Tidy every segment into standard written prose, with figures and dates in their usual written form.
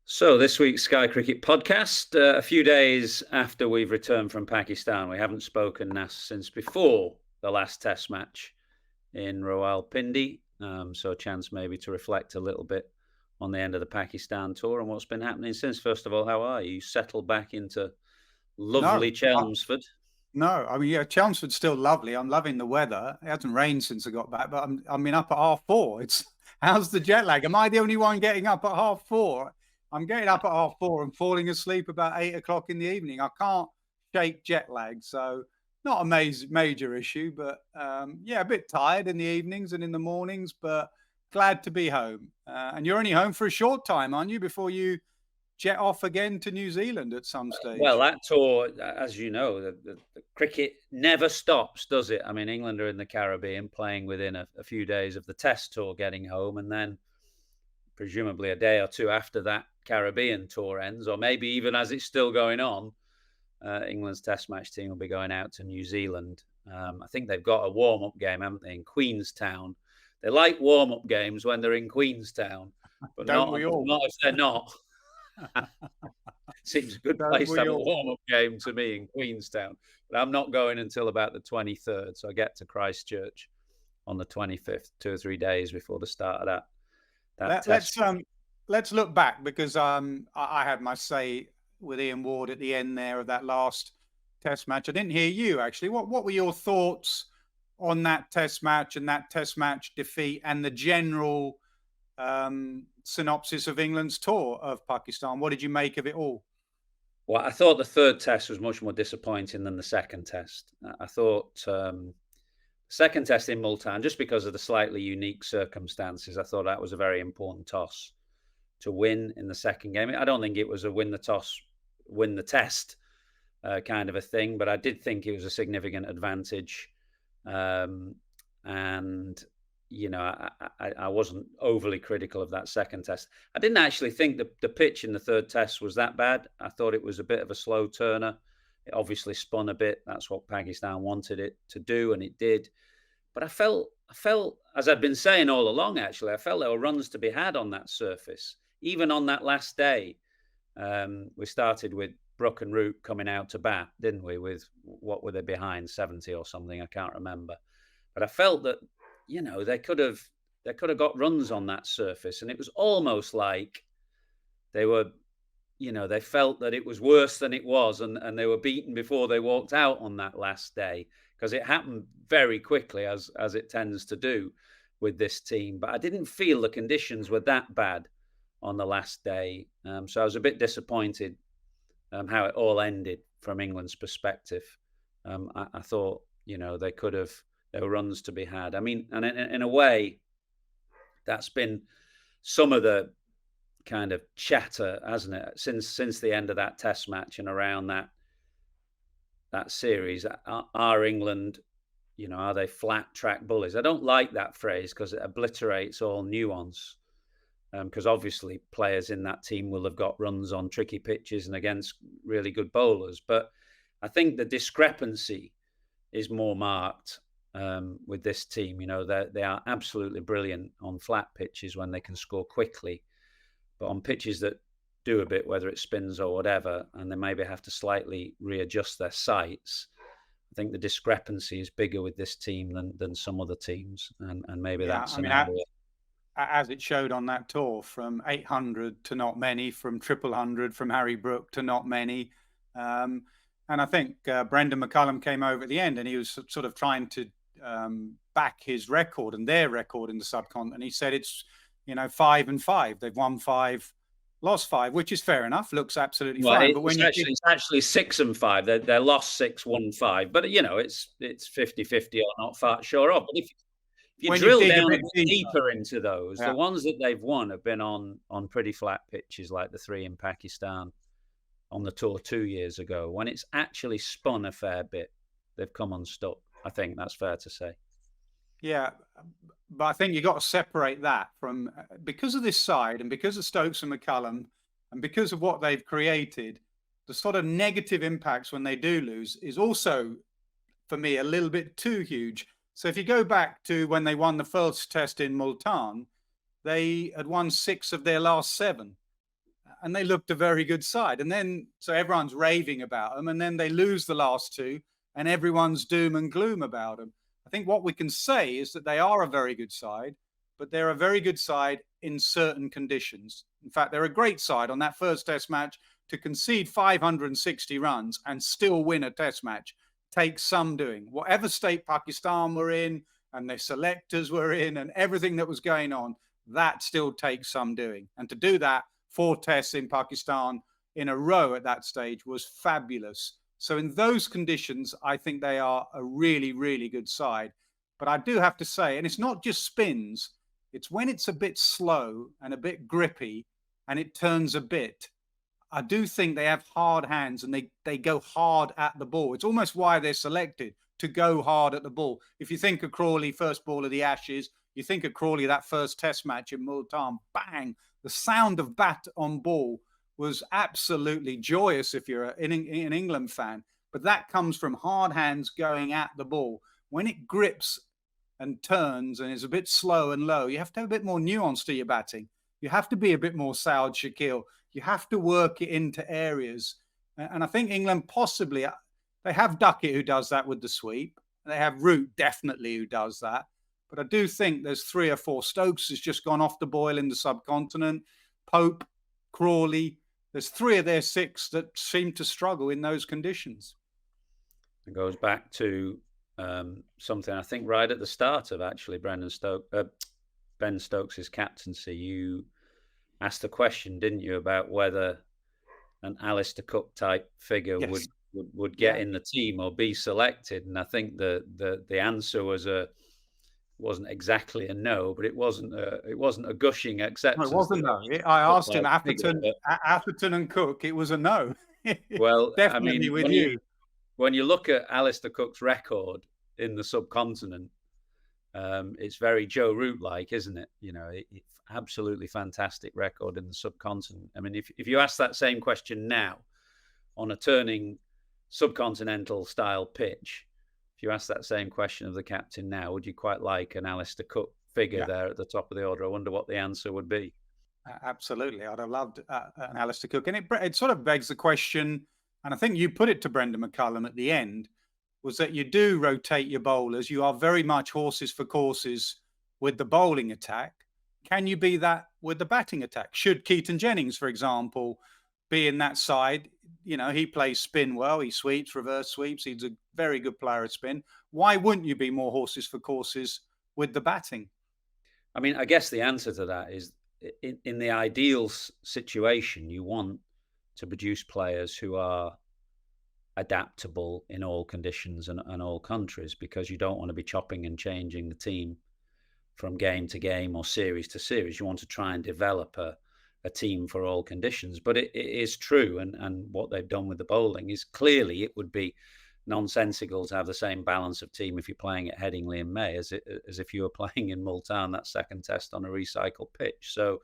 So, this week's Sky Cricket podcast, a few days after we've returned from Pakistan. We haven't spoken, Nas, since before the last Test match in Rawalpindi. So, a chance maybe to reflect a little bit on the end of the Pakistan tour and what's been happening since. First of all, how are you? You settled back into No, lovely Chelmsford. no. I mean, yeah, Chelmsford's still lovely. I'm loving the weather. It hasn't rained since I got back, but I mean up at 4:30. It's how's the jet lag? Am I the only one getting up at 4:30? I'm getting up at 4:30 and falling asleep about 8 o'clock in the evening. I can't shake jet lag, so not a major issue, but yeah, a bit tired in the evenings and in the mornings, but glad to be home. And you're only home for a short time, aren't you? Before you jet off again to New Zealand at some Well, stage. that tour, as you know, the cricket never stops, does it? I mean, England are in the Caribbean playing within a few days of the Test tour getting home, and then presumably a day or two after that Caribbean tour ends, or maybe even as it's still going on, England's Test match team will be going out to New Zealand. I think they've got a warm-up game, haven't they, in Queenstown? They like warm-up games when they're in Queenstown, but Don't not we all? not if they're not. Seems a good Don't place to we have a all? warm-up game to me in Queenstown. But I'm not going until about the 23rd, so I get to Christchurch on the 25th, 2 or 3 days before the start of that Let, test. let's um let's look back because I had my say with Ian Ward at the end there of that last test match. I didn't hear you actually. What were your thoughts on that test match and that test match defeat and the general synopsis of England's tour of Pakistan? What did you make of it all? Well, I thought the third test was much more disappointing than the second test. I thought second test in Multan, just because of the slightly unique circumstances, I thought that was a very important toss to win in the second game. I don't think it was a win the toss, win the test kind of a thing, but I did think it was a significant advantage. And I wasn't overly critical of that second test. I didn't actually think the pitch in the third test was that bad. I thought it was a bit of a slow turner. It obviously spun a bit. That's what Pakistan wanted it to do, and it did. But I felt, as I'd been saying all along, actually, I felt there were runs to be had on that surface. Even on that last day, we started with Brook and Root coming out to bat, didn't we? With what were they behind, 70 or something? I can't remember. But I felt that they could have got runs on that surface, and it was almost like they were, they felt that it was worse than it was, and they were beaten before they walked out on that last day because it happened very quickly, as it tends to do with this team. But I didn't feel the conditions were that bad on the last day, so I was a bit disappointed how it all ended from England's perspective. I thought, they could have there were runs to be had. I mean, and in a way, that's been some of the kind of chatter, hasn't it, since the end of that Test match and around that series. Are England, are they flat track bullies? I don't like that phrase because it obliterates all nuance. Because obviously players in that team will have got runs on tricky pitches and against really good bowlers. But I think the discrepancy is more marked with this team. They are absolutely brilliant on flat pitches when they can score quickly. But on pitches that do a bit, whether it spins or whatever, and they maybe have to slightly readjust their sights, I think the discrepancy is bigger with this team than some other teams. And maybe Yeah, that's I an mean, area. as it showed on that tour, from 800 to not many, from triple hundred, from Harry Brook to not many. Um, and I think Brendan McCullum came over at the end and he was sort of trying to back his record and their record in the subcontinent. He said it's, 5-5. They've won five, lost five, which is fair enough, looks absolutely Well, fine. But when it's you actually give, it's actually 6-5. They lost 6-1-5, but it's 50-50 or not far sure of. But if you when you drill dig a down a bit bit deeper, deeper into those, the yeah. ones that they've won have been on pretty flat pitches, like the three in Pakistan on the tour 2 years ago. When it's actually spun a fair bit, they've come unstuck. I think that's fair to say. Yeah, but I think you got to separate that from because of this side and because of Stokes and McCullum and because of what they've created, the sort of negative impacts when they do lose is also for me a little bit too huge. So if you go back to when they won the first test in Multan, they had won six of their last seven. and they looked a very good side. And then, so everyone's raving about them, and then they lose the last two, and everyone's doom and gloom about them. I think what we can say is that they are a very good side, but they're a very good side in certain conditions. In fact, they're a great side on that first test match. To concede 560 runs and still win a test match takes some doing. Whatever state Pakistan were in and their selectors were in and everything that was going on, that still takes some doing. And to do that, 4 tests in Pakistan in a row at that stage was fabulous. So in those conditions, I think they are a really, really good side. But I do have to say, and it's not just spins, it's when it's a bit slow and a bit grippy and it turns a bit. I do think they have hard hands and they go hard at the ball. It's almost why they're selected, to go hard at the ball. If you think of Crawley, first ball of the Ashes, you think of Crawley, that first test match in Multan, bang, the sound of bat on ball was absolutely joyous if you're an England fan. But that comes from hard hands going at the ball. When it grips and turns and is a bit slow and low, you have to have a bit more nuance to your batting. You have to be a bit more Saud Shakil. You have to work it into areas. And I think England possibly, they have Duckett who does that with the sweep. They have Root definitely who does that. But I do think there's 3 or 4. Stokes has just gone off the boil in the subcontinent. Pope, Crawley, there's 3 of their 6 that seem to struggle in those conditions. It goes back to something I think right at the start of actually Ben Stokes' captaincy. You asked the question, didn't you, about whether an Alistair Cook type figure Yes. would get in the team or be selected? And I think the answer wasn't exactly a no, but it wasn't a gushing acceptance. No, it wasn't no. I asked him, Atherton and Cook. It was a no. Well, definitely I mean, with you. When you look at Alistair Cook's record in the subcontinent, it's very Joe Root-like, isn't it? You know, absolutely fantastic record in the subcontinent. I mean, if you ask that same question now on a turning subcontinental style pitch, if you ask that same question of the captain now, would you quite like an Alistair Cook figure there at the top of the order? I wonder what the answer would be. Absolutely. I'd have loved an Alistair Cook. And it sort of begs the question, and I think you put it to Brendan McCullum at the end, was that you do rotate your bowlers. You are very much horses for courses with the bowling attack. Can you be that with the batting attack? Should Keaton Jennings, for example, be in that side? You know, he plays spin well. He sweeps, reverse sweeps. He's a very good player at spin. Why wouldn't you be more horses for courses with the batting? I mean, I guess the answer to that is in the ideal situation, you want to produce players who are adaptable in all conditions and all countries, because you don't want to be chopping and changing the team from game to game or series to series. You want to try and develop a team for all conditions. But it is true, and what they've done with the bowling is clearly it would be nonsensical to have the same balance of team if you're playing at Headingley in May as if you were playing in Multan, that second test, on a recycled pitch. So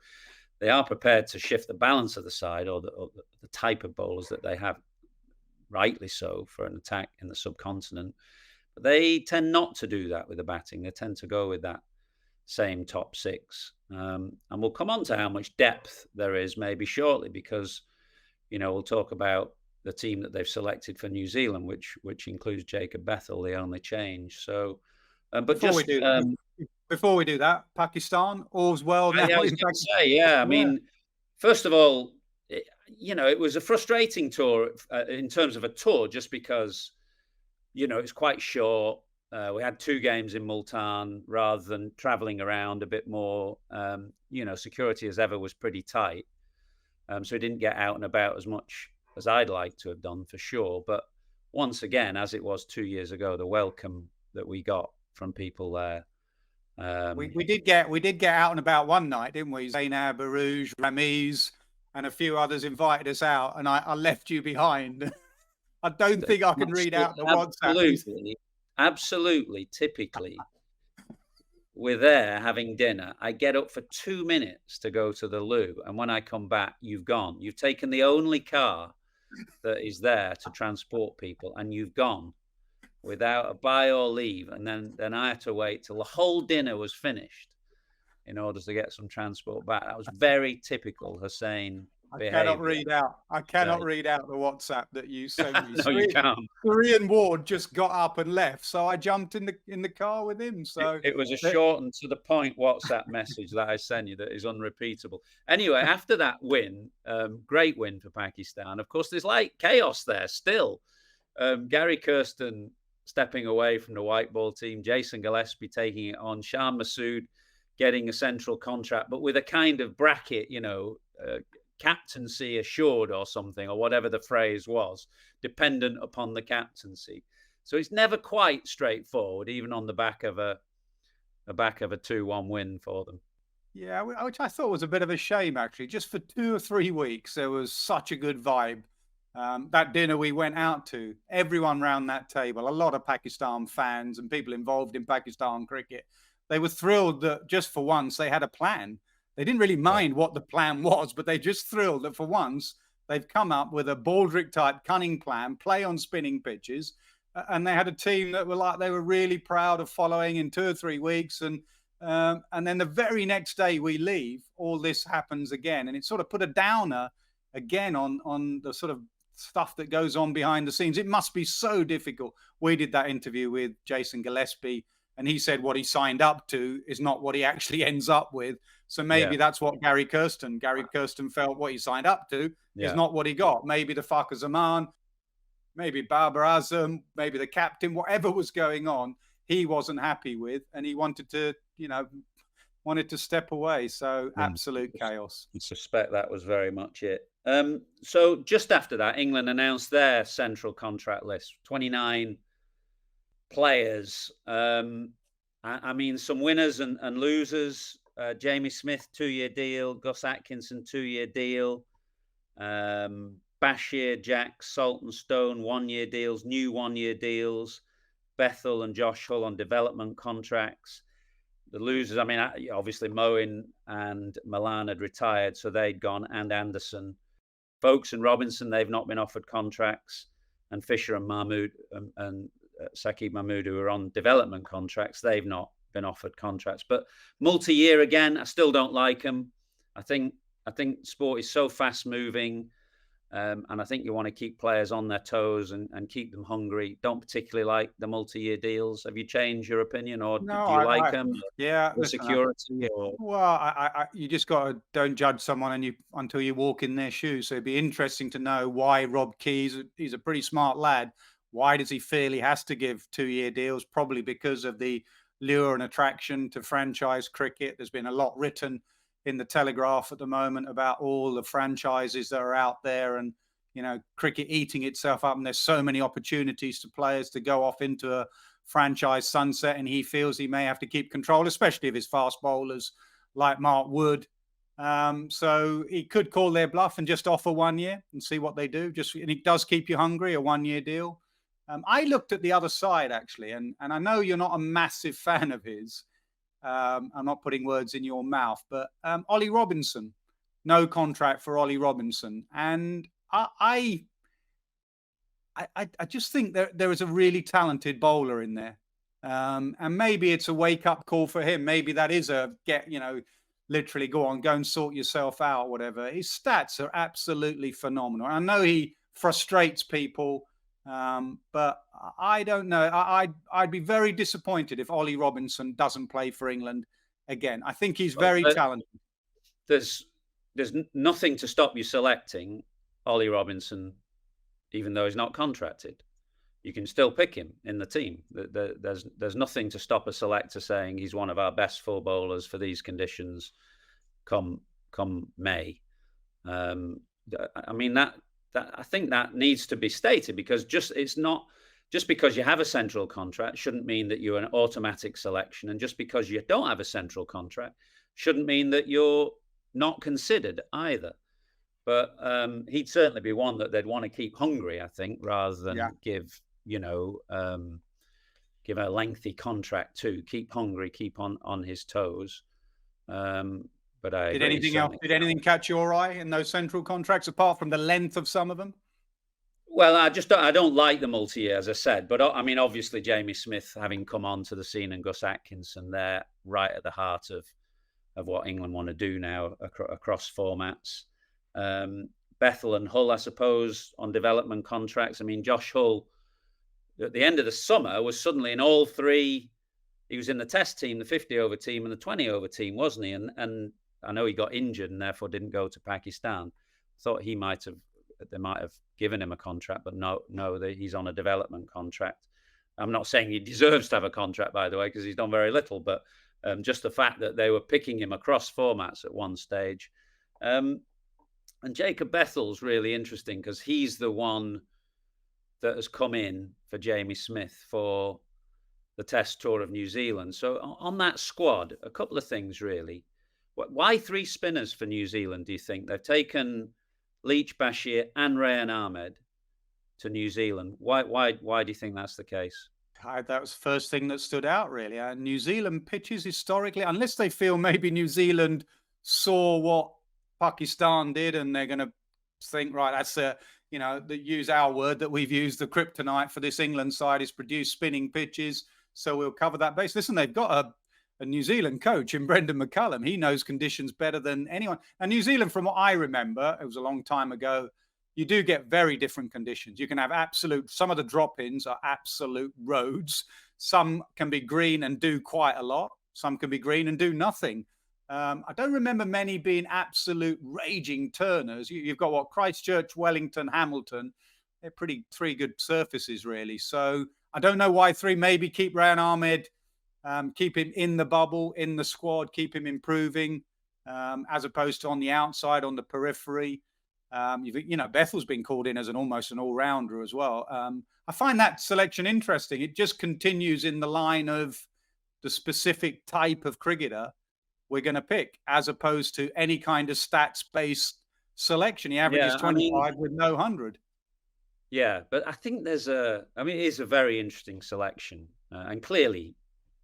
they are prepared to shift the balance of the side or the type of bowlers that they have, rightly so, for an attack in the subcontinent. But they tend not to do that with the batting. They tend to go with that same top 6. And we'll come on to how much depth there is maybe shortly, because, you know, we'll talk about the team that they've selected for New Zealand, which includes Jacob Bethell, the only change. So, but before we do that, Pakistan, all's well now. I was going to say, I mean, first of all, it was a frustrating tour in terms of a tour, just because, it's quite short. We had 2 games in Multan rather than traveling around a bit more. Security as ever was pretty tight. So we didn't get out and about as much as I'd like to have done, for sure. But once again, as it was 2 years ago, the welcome that we got from people there. We did get out and about one night, didn't we? Zainab, Barouj, Ramiz, and a few others invited us out, and I left you behind. I don't think I can read out the WhatsApp. Absolutely. Typically, we're there having dinner. I get up for 2 minutes to go to the loo, and when I come back, you've gone. You've taken the only car that is there to transport people, and you've gone without a bye or leave. And then I had to wait till the whole dinner was finished in order to get some transport back. That was very typical Hussain I cannot behaviour. read out. I So cannot read out the WhatsApp that you sent me. no, you can't. Surrey and Ward just got up and left, so I jumped in the car with him. So It was a that, short and to the point WhatsApp message that I sent you that is unrepeatable. Anyway, after that win, great win for Pakistan. Of course, there's like chaos there still. Gary Kirsten stepping away from the white ball team, Jason Gillespie taking it on, Shan Masood getting a central contract, but with a kind of bracket, captaincy assured or something, or whatever the phrase was, dependent upon the captaincy. So it's never quite straightforward, even on the back of a 2-1 win for them. yeah, which I thought was a bit of a shame actually. Just for 2 or 3 weeks, there was such a good vibe. That dinner we went out to, everyone round that table, a lot of Pakistan fans and people involved in Pakistan cricket, they were thrilled that just for once they had a plan. They didn't really Yeah. mind what the plan was, but they just thrilled that for once they've come up with a Baldrick type cunning plan, play on spinning pitches, and they had a team that were like they were really proud of following in 2 or 3 weeks, and then the very next day we leave, all this happens again, and it sort of put a downer again on the sort of stuff that goes on behind the scenes. It must be so difficult. We did that interview with Jason Gillespie, and he said what he signed up to is not what he actually ends up with. So maybe Yeah. that's what Gary Kirsten felt what he signed up to is not what he got. Maybe the Fakhar Zaman, maybe Babar Azam, maybe the captain, whatever was going on, he wasn't happy with, and he wanted to, step away. So absolute chaos. I suspect that was very much it. So just after that, England announced their central contract list, 29 players. I mean, some winners and losers. Jamie Smith, 2-year deal. Gus Atkinson, 2-year deal. Bashir, Jack, Sultan Stone, 1-year deals. New 1-year deals. Bethel and Josh Hull on development contracts. The losers, I mean, obviously Moeen and Milan had retired, so they'd gone, and Anderson. Folkes and Robinson, they've not been offered contracts. And Fisher and Mahmood and Saqib Mahmood, who are on development contracts, they've not been offered contracts. But multi-year again, I still don't like them. I think sport is so fast moving, and I think you want to keep players on their toes and keep them hungry. Don't particularly like the multi-year deals. Have you changed your opinion, or No, do you like them? Yeah, The listen, security, or well, you just got to don't judge someone until you walk in their shoes. So it'd be interesting to know why Rob Keys, he's a pretty smart lad. Why does he feel he has to give 2-year deals? Probably because of the lure and attraction to franchise cricket. There's been a lot written in the Telegraph at the moment about all the franchises that are out there, and cricket eating itself up, and there's so many opportunities to players to go off into a franchise sunset, and he feels he may have to keep control, especially of his fast bowlers like Mark Wood. So he could call their bluff and just offer 1 year and see what they do. And it does keep you hungry, a 1-year deal. I looked at the other side actually, and I know you're not a massive fan of his. I'm not putting words in your mouth, but Ollie Robinson, no contract for Ollie Robinson, and I just think there is a really talented bowler in there. And maybe it's a wake up call for him. Maybe that is literally go and sort yourself out, whatever. His stats are absolutely phenomenal. I know he frustrates people, but I don't know. I'd be very disappointed if Ollie Robinson doesn't play for England again. I think he's very talented. There's nothing to stop you selecting Ollie Robinson, even though he's not contracted. You can still pick him in the team. There's nothing to stop a selector saying he's one of our best full bowlers for these conditions come May. I mean, that I think that needs to be stated, because it's not just because you have a central contract shouldn't mean that you're an automatic selection, and just because you don't have a central contract shouldn't mean that you're not considered either. But he'd certainly be one that they'd want to keep hungry, I think, rather than give a lengthy contract to. Keep hungry, keep on his toes. But I Did anything catch your eye in those central contracts apart from the length of some of them? Well, I don't like the multi-year, as I said, but I mean, obviously Jamie Smith having come onto the scene and Gus Atkinson, they're right at the heart of what England want to do now across formats. Bethel and Hull, I suppose, on development contracts. I mean, Josh Hull, at the end of the summer, was suddenly in all three. He was in the test team, the 50 over team, and the 20 over team, wasn't he? And I know he got injured and therefore didn't go to Pakistan. Thought they might have given him a contract, but no, he's on a development contract. I'm not saying he deserves to have a contract, by the way, because he's done very little, but just the fact that they were picking him across formats at one stage. And Jacob Bethel's really interesting because he's the one that has come in for Jamie Smith for the Test Tour of New Zealand. So on that squad, a couple of things really. Why three spinners for New Zealand, do you think? They've taken Leach, Bashir and Rayan Ahmed to New Zealand. Why do you think that's the case? That was the first thing that stood out, really. New Zealand pitches historically, unless they feel maybe New Zealand saw what Pakistan did and they're going to think, right, that's use our word that we've used, the kryptonite for this England side is produce spinning pitches. So we'll cover that base. Listen, they've got a New Zealand coach in Brendan McCullum. He knows conditions better than anyone. And New Zealand, from what I remember, it was a long time ago, you do get very different conditions. You can have some of the drop-ins are absolute roads. Some can be green and do quite a lot. Some can be green and do nothing. I don't remember many being absolute raging turners. You've got Christchurch, Wellington, Hamilton. They're three good surfaces, really. So I don't know why three. Maybe keep Rayan Ahmed, keep him in the bubble, in the squad, keep him improving, as opposed to on the outside, on the periphery. Bethel's been called in as almost an all-rounder as well. I find that selection interesting. It just continues in the line of the specific type of cricketer we're going to pick, as opposed to any kind of stats-based selection. He averages 25 with no 100. Yeah, but I think it is a very interesting selection. And clearly,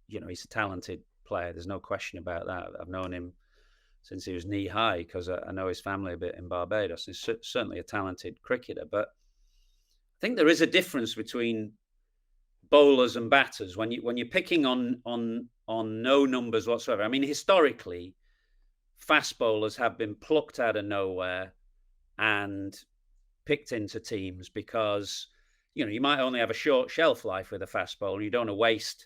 he's a talented player. There's no question about that. I've known him since he was knee high because I know his family a bit in Barbados. He's certainly a talented cricketer. But I think there is a difference between bowlers and batters when you're picking on no numbers whatsoever. I mean, historically, fast bowlers have been plucked out of nowhere and picked into teams because you might only have a short shelf life with a fast bowler. You don't want to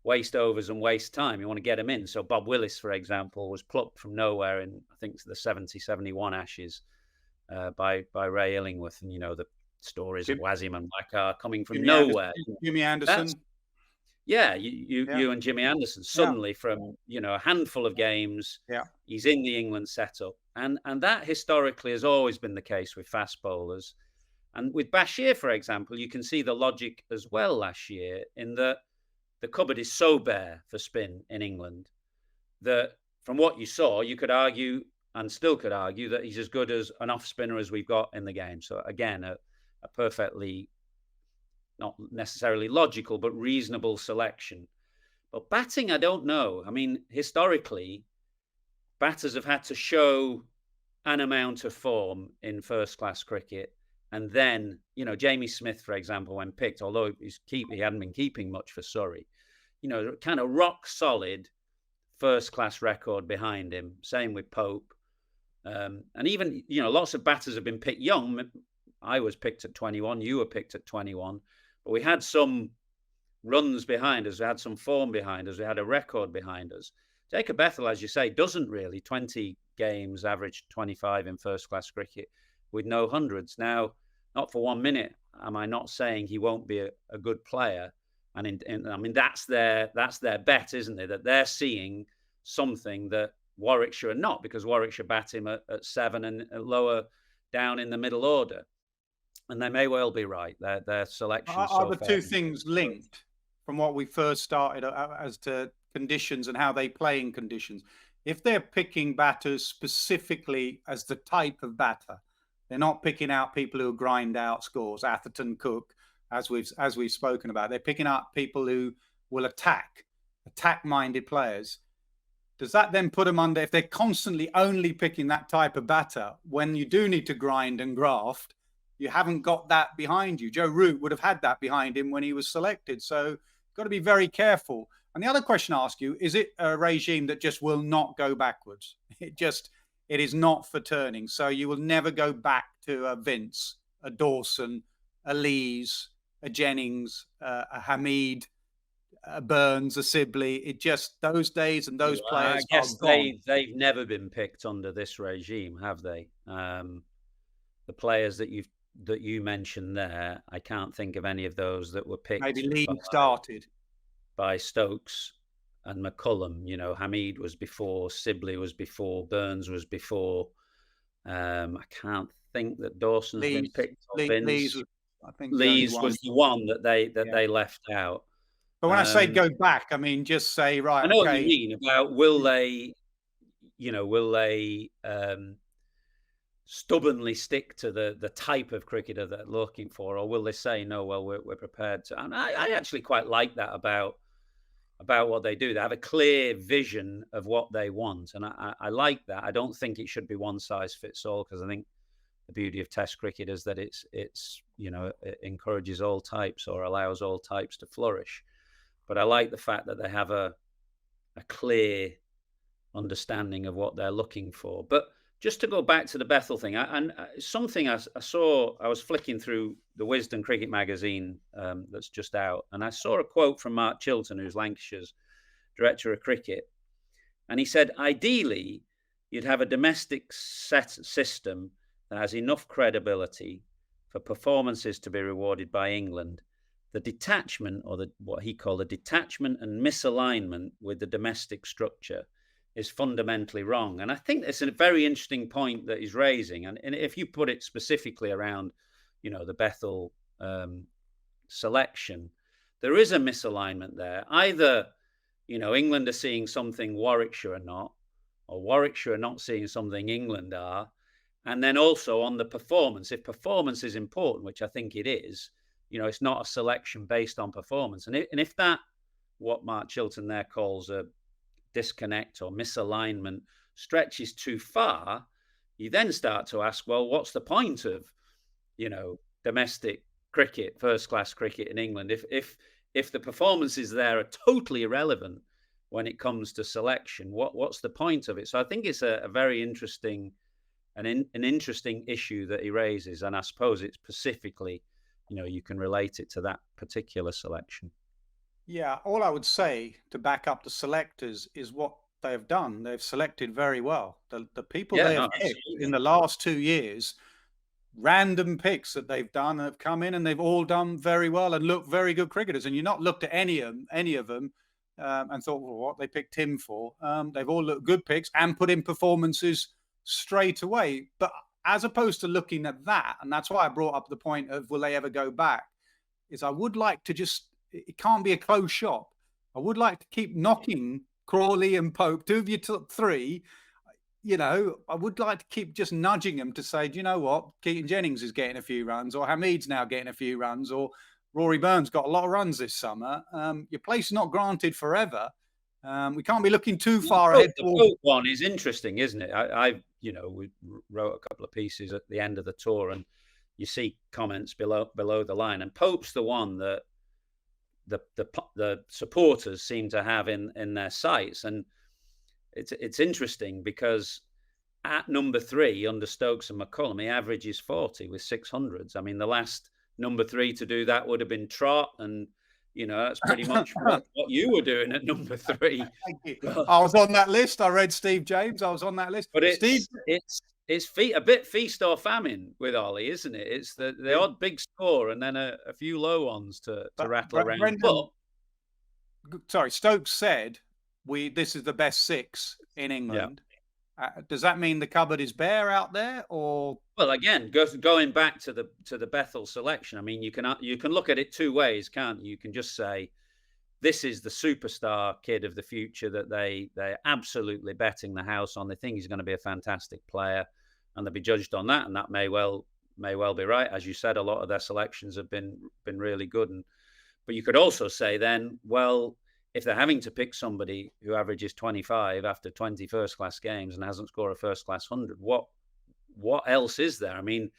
waste overs and waste time. You want to get them in. So Bob Willis, for example, was plucked from nowhere in, I think, the 70-71 Ashes by Ray Illingworth. And, the stories of Wasim and Blackar coming from nowhere. Jimmy Anderson. You and Jimmy Anderson suddenly from, a handful of games, he's in the England setup. And that historically has always been the case with fast bowlers. And with Bashir, for example, you can see the logic as well last year in that the cupboard is so bare for spin in England that from what you saw, you could argue and still could argue that he's as good as an off spinner as we've got in the game. So again, a perfectly, not necessarily logical, but reasonable selection. But batting, I don't know. I mean, historically, batters have had to show an amount of form in first-class cricket. And then, Jamie Smith, for example, when picked, although he hadn't been keeping much for Surrey, kind of rock solid first-class record behind him. Same with Pope. And even, lots of batters have been picked young. I was picked at 21. You were picked at 21. But we had some runs behind us. We had some form behind us. We had a record behind us. Jacob Bethel, as you say, doesn't really. 20 games, average 25 in first-class cricket with no hundreds. Now, not for 1 minute am I not saying he won't be a good player. And I mean, that's their bet, isn't it? That they're seeing something that Warwickshire are not, because Warwickshire bat him at 7 and lower down in the middle order. And they may well be right. Their selection. Are the two things linked from what we first started as to conditions and how they play in conditions? If they're picking batters specifically as the type of batter, they're not picking out people who grind out scores, Atherton, Cook, as we've spoken about. They're picking up people who will attack-minded players. Does that then put them under, if they're constantly only picking that type of batter, when you do need to grind and graft, you haven't got that behind you? Joe Root would have had that behind him when he was selected. So got to be very careful. And the other question I ask you, is it a regime that just will not go backwards? It is not for turning. So you will never go back to a Vince, a Dawson, a Lees, a Jennings, a Hamid, a Burns, a Sibley. It just, those days and those I players are guess gone. they've never been picked under this regime, have they? The players that you mentioned there, I can't think of any of those that were Maybe picked Lee started. by Stokes and McCullum. You know, Hamid was before, Sibley was before, Burns was before. I can't think that Dawson's been picked or Lees Vince. was, I think, the only Lees one. was the one that Yeah. they left out. But when I say go back, I mean just say, right, I know what you okay. mean about will they, will they stubbornly stick to the type of cricketer that they're looking for, or will they say no? Well, we're prepared to. And I actually quite like that about what they do. They have a clear vision of what they want, and I like that. I don't think it should be one size fits all, because I think the beauty of Test cricket is that it encourages all types, or allows all types to flourish. But I like the fact that they have a clear understanding of what they're looking for. But just to go back to the Bethel thing, something I saw, I was flicking through the Wisden Cricket magazine that's just out, and I saw a quote from Mark Chilton, who's Lancashire's director of cricket, and he said, ideally, you'd have a domestic system that has enough credibility for performances to be rewarded by England. The detachment, or what he called the detachment and misalignment with the domestic structure, is fundamentally wrong. And I think it's a very interesting point that he's raising. And if you put it specifically around, the Bethel selection, there is a misalignment there. Either, England are seeing something Warwickshire are not, or Warwickshire are not seeing something England are. And then also on the performance, if performance is important, which I think it is, it's not a selection based on performance. And if that, what Mark Chilton there calls a disconnect or misalignment, stretches too far, you then start to ask, well, what's the point of, domestic cricket, first class cricket in England, if the performances there are totally irrelevant when it comes to selection? What's the point of it? So I think it's a very interesting, an interesting issue that he raises, and I suppose it's specifically, you can relate it to that particular selection. Yeah, all I would say to back up the selectors is what they have done. They've selected very well. The people they have picked in the last 2 years, random picks that they've done, have come in and they've all done very well and look very good cricketers. And you're not looked at any of them and thought, well, what they picked him for? They've all looked good picks and put in performances straight away. But as opposed to looking at that, and that's why I brought up the point of will they ever go back, is I would like to just, it can't be a closed shop. I would like to keep knocking Crawley and Pope, two of your top three. I would like to keep just nudging them to say, do you know what? Keaton Jennings is getting a few runs, or Hamid's now getting a few runs, or Rory Burns got a lot of runs this summer. Your place is not granted forever. We can't be looking too far ahead. The Pope one is interesting, isn't it? We wrote a couple of pieces at the end of the tour, and you see comments below the line, and Pope's the one that the supporters seem to have in their sights. And it's interesting because at number 3 under Stokes and McCullum, he averages 40 with 600s. I mean, the last number 3 to do that would have been Trott, and that's pretty much what you were doing at number 3. Thank you. I was on that list. I read Steve James. I was on that list. But it's a bit feast or famine with Ollie, isn't it? It's the odd big score and then a few low ones to rattle around. Brendan, sorry, Stokes said this is the best 6 in England. Yeah. Does that mean the cupboard is bare out there, or? Well, again, going back to the Bethel selection, I mean, you can look at it two ways, can't you? You can just say this is the superstar kid of the future that they're absolutely betting the house on. They think he's going to be a fantastic player, and they'll be judged on that, and that may well be right. As you said, a lot of their selections have been really good, but you could also say then, well, if they're having to pick somebody who averages 25 after 20 first-class games and hasn't scored a first-class 100, what else is there? I mean,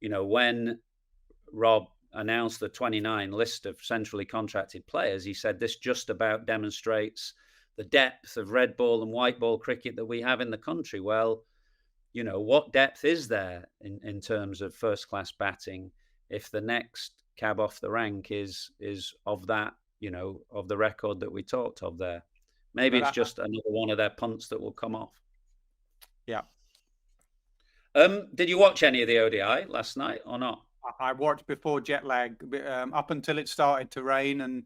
when Rob announced the 29 list of centrally contracted players, he said this just about demonstrates the depth of red ball and white ball cricket that we have in the country. Well, what depth is there in terms of first-class batting if the next cab off the rank is of that, of the record that we talked of there. Maybe But it's just another one of their punts that will come off. yeah, Did you watch any of the ODI last night or not? I watched before jet lag, up until it started to rain, and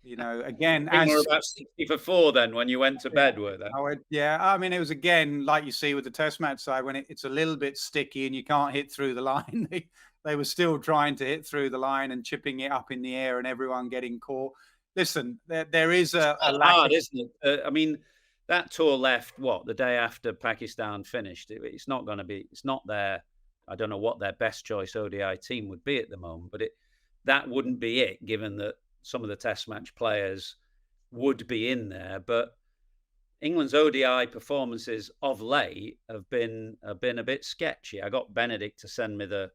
again, I think we're as about 60 for 4 then when you went to bed, were they? I mean, it was again like you see with the Test match side when it's a little bit sticky and you can't hit through the line. They were still trying to hit through the line and chipping it up in the air, and everyone getting caught. Listen, there is a lack Hard, of. isn't it? I mean, that tour left the day after Pakistan finished. It's not going to be. It's not their. I don't know what their best choice ODI team would be at the moment, but that wouldn't be it, given that some of the Test match players would be in there. But England's ODI performances of late have been a bit sketchy. I got Benedict to send me the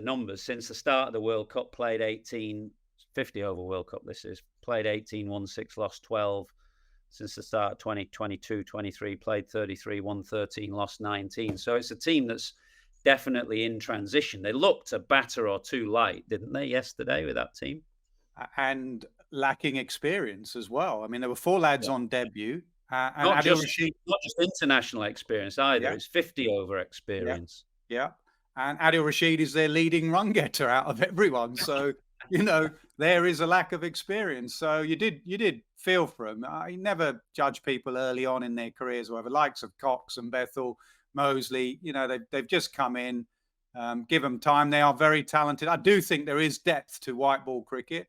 numbers since the start of the World Cup. Played 18, 50 over World Cup. This is played 18, won 6, lost 12. Since the start of 2022, 23, played 33, won 13, lost 19. So it's a team that's definitely in transition. They looked a batter or two light, didn't they, yesterday with that team? And lacking experience as well. I mean, there were 4 lads on debut. And not Adil just Rashid, international experience either. yeah, It's 50 over experience. yeah. And Adil Rashid is their leading run getter out of everyone. So, there is a lack of experience. So you did feel for him. I never judge people early on in their careers, or whatever. Likes of Cox and Bethel, Mosley, they've just come in. Give them time. They are very talented. I do think there is depth to white ball cricket.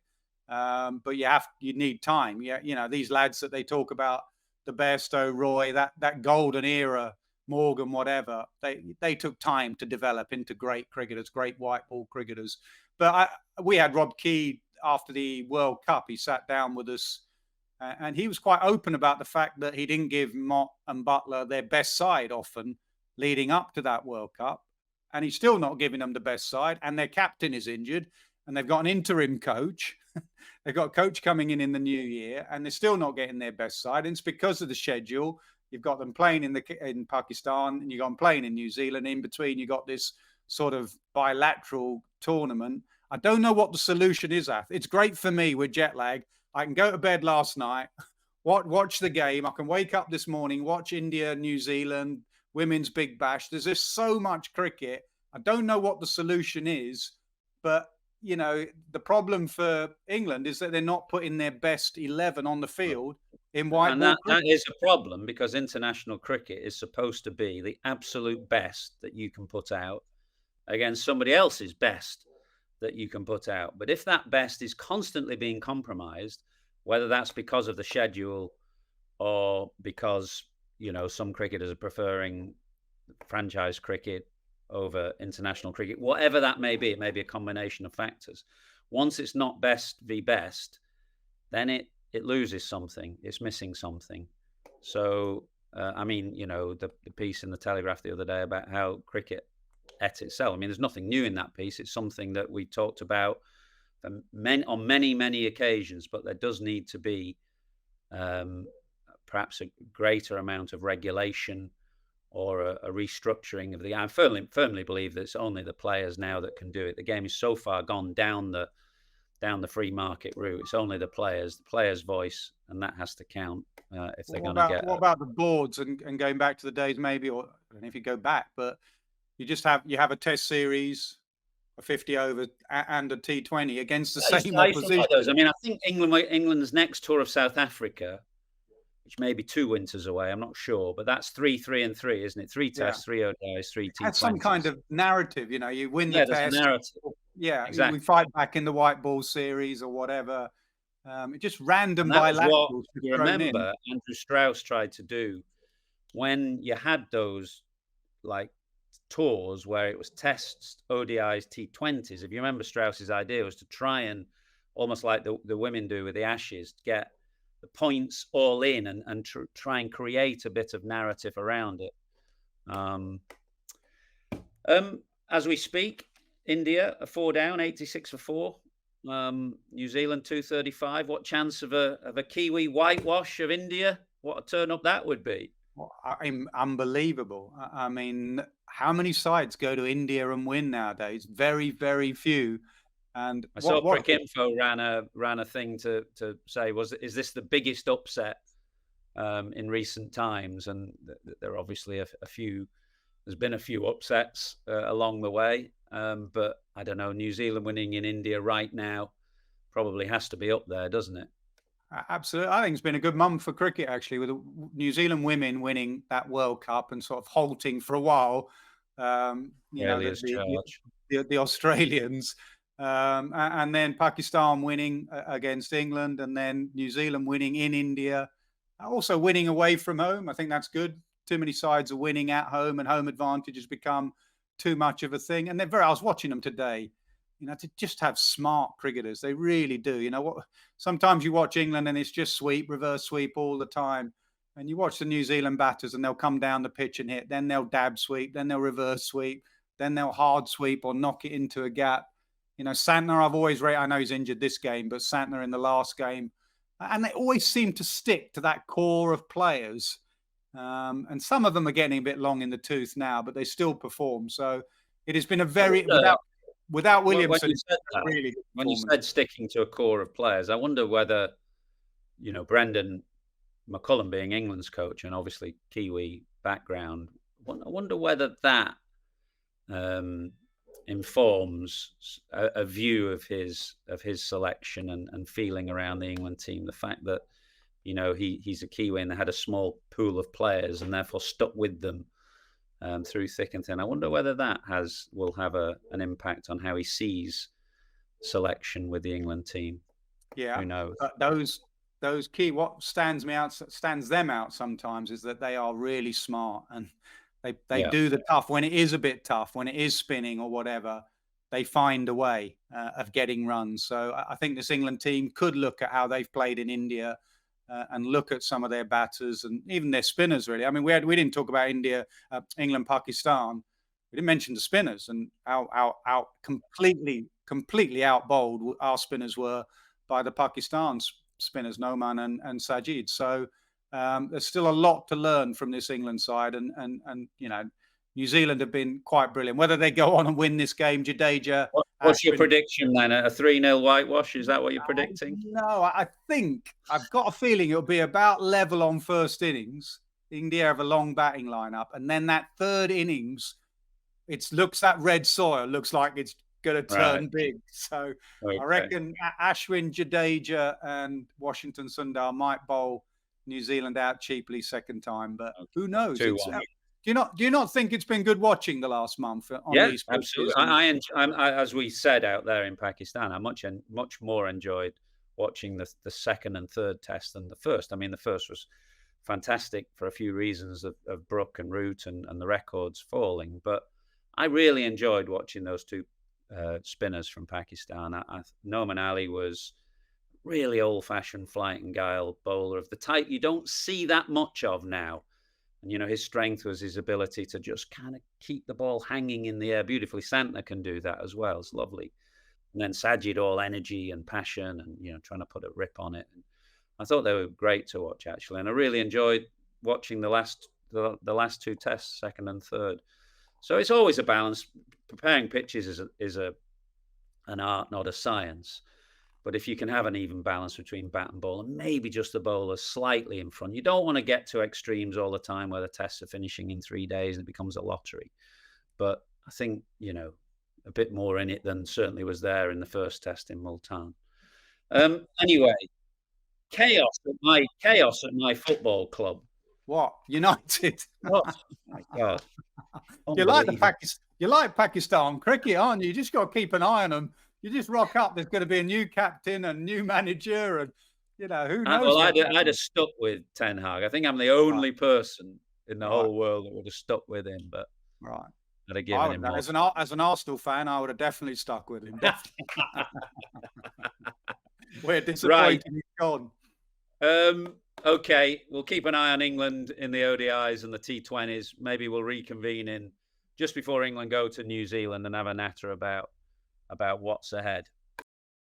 But you need time. Yeah, these lads that they talk about, the Bairstow, Roy, that golden era, Morgan, whatever, they took time to develop into great cricketers, great white ball cricketers. But we had Rob Key after the World Cup. He sat down with us, and he was quite open about the fact that he didn't give Mott and Butler their best side often leading up to that World Cup, and he's still not giving them the best side. And their captain is injured, and they've got an interim coach. They've got a coach coming in the new year, and they're still not getting their best side. And it's because of the schedule. You've got them playing in Pakistan, and you've got them playing in New Zealand. In between, you've got this sort of bilateral tournament. I don't know what the solution is, Ath. It's great for me with jet lag. I can go to bed last night, watch the game. I can wake up this morning, watch India, New Zealand, Women's Big Bash. There's just so much cricket. I don't know what the solution is, but the problem for England is that they're not putting their best 11 on the field in white ball cricket. That is a problem, because international cricket is supposed to be the absolute best that you can put out against somebody else's best that you can put out. But if that best is constantly being compromised, whether that's because of the schedule or because, some cricketers are preferring franchise cricket over international cricket, whatever that may be, it may be a combination of factors. Once it's not best v best, then it loses something. It's missing something. So, the piece in the Telegraph the other day about how cricket ate itself. I mean, there's nothing new in that piece. It's something that we talked about on many, many occasions, but there does need to be perhaps a greater amount of regulation or a restructuring of the. I firmly believe that it's only the players now that can do it. The game is so far gone down the free market route. It's only the players' voice, and that has to count if they're going to get. What about the boards and going back to the days, maybe, or I don't know if you go back, but you have a Test series, a 50 over, and a T20 against the same opposition. I mean, I think England's next tour of South Africa, which may be 2 winters away, I'm not sure, but that's 3, 3, and 3, isn't it? 3 tests, 3 ODIs, 3 T20s. That's some kind of narrative, you win the test. Narrative. Yeah, exactly. We fight back in the white ball series or whatever. Just random bilaterals. You remember Andrew Strauss tried to do when you had those tours where it was tests, ODIs, T20s. If you remember, Strauss's idea was to try and, almost like the women do with the Ashes, get the points all in and try and create a bit of narrative around it. As we speak, India are 4 down, 86 for 4. New Zealand 235. What chance of a Kiwi whitewash of India? What a turn up that would be. Unbelievable. I mean, how many sides go to India and win nowadays? Very, very few. And I saw what Cricinfo ran a thing to say, is this the biggest upset in recent times? And there are obviously a few. There's been a few upsets along the way, but I don't know. New Zealand winning in India right now probably has to be up there, doesn't it? Absolutely. I think it's been a good month for cricket, actually, with the New Zealand women winning that World Cup and sort of halting for a while. You know, Australia's charge. the Australians, and then Pakistan winning against England, and then New Zealand winning in India, also winning away from home. I think that's good. Too many sides are winning at home, and home advantage has become too much of a thing. And they're very. I was watching them today. You know, to just have smart cricketers, they really do. You know what? Sometimes you watch England and it's just sweep, reverse sweep all the time. And you watch the New Zealand batters and they'll come down the pitch and hit. Then they'll dab sweep. Then they'll reverse sweep. Then they'll hard sweep or knock it into a gap. You know, Santner, I've always rated. I know he's injured this game, but Santner in the last game. And they always seem to stick to that core of players. And some of them are getting a bit long in the tooth now, but they still perform. So it has been a very, without Williamson, when you said sticking to a core of players, I wonder whether, you know, Brendan McCullum being England's coach and obviously Kiwi background, I wonder whether that informs a view of his selection and feeling around the England team. The fact that, you know, he's a Kiwi and they had a small pool of players and therefore stuck with them through thick and thin. I wonder whether that will have an impact on how he sees selection with the England team. Yeah, who knows? But those key, what stands them out sometimes is that they are really smart and they do the tough when it is a bit tough, when it is spinning or whatever. They find a way of getting runs. So I think this England team could look at how they've played in India. And look at some of their batters and even their spinners. Really, I mean, we didn't talk about England, Pakistan. We didn't mention the spinners and how completely out bowled our spinners were by the Pakistan spinners, Noman and Sajid. So there's still a lot to learn from this England side, and you know, New Zealand have been quite brilliant. Whether they go on and win this game, Jadeja. What's your prediction then? A 3-0 whitewash? Is that what you're predicting? No, I think I've got a feeling it'll be about level on first innings. India have a long batting lineup, and then that third innings, that red soil looks like it's going to turn big. So I reckon Ashwin, Jadeja, and Washington Sundar might bowl New Zealand out cheaply second time, but who knows? Do you not think it's been good watching the last month? These absolutely. I, as we said out there in Pakistan, I much more enjoyed watching the second and third test than the first. I mean, the first was fantastic for a few reasons of Brook and Root and the records falling, but I really enjoyed watching those two spinners from Pakistan. Noman Ali was really old-fashioned flight and guile bowler of the type you don't see that much of now. And, you know, his strength was his ability to just kind of keep the ball hanging in the air beautifully. Santner can do that as well. It's lovely. And then Sajid, all energy and passion and, you know, trying to put a rip on it. And I thought they were great to watch, actually. And I really enjoyed watching the last two tests, second and third. So it's always a balance. Preparing pitches is an art, not a science. But if you can have an even balance between bat and ball and maybe just the bowler slightly in front, you don't want to get to extremes all the time where the tests are finishing in 3 days and it becomes a lottery. But I think, you know, a bit more in it than certainly was there in the first test in Multan. Anyway, chaos at my football club. What? United? What? My God. You like Pakistan cricket, aren't you? You just got to keep an eye on them. You just rock up. There's going to be a new captain and new manager, and you know who knows. Well, I'd have stuck with Ten Hag. I think I'm the only person in the whole world that would have stuck with him. But I'd have given him more. As an Arsenal fan, I would have definitely stuck with him. We're disappointed he's gone. Okay, we'll keep an eye on England in the ODIs and the T20s. Maybe we'll reconvene in just before England go to New Zealand and have a natter about what's ahead.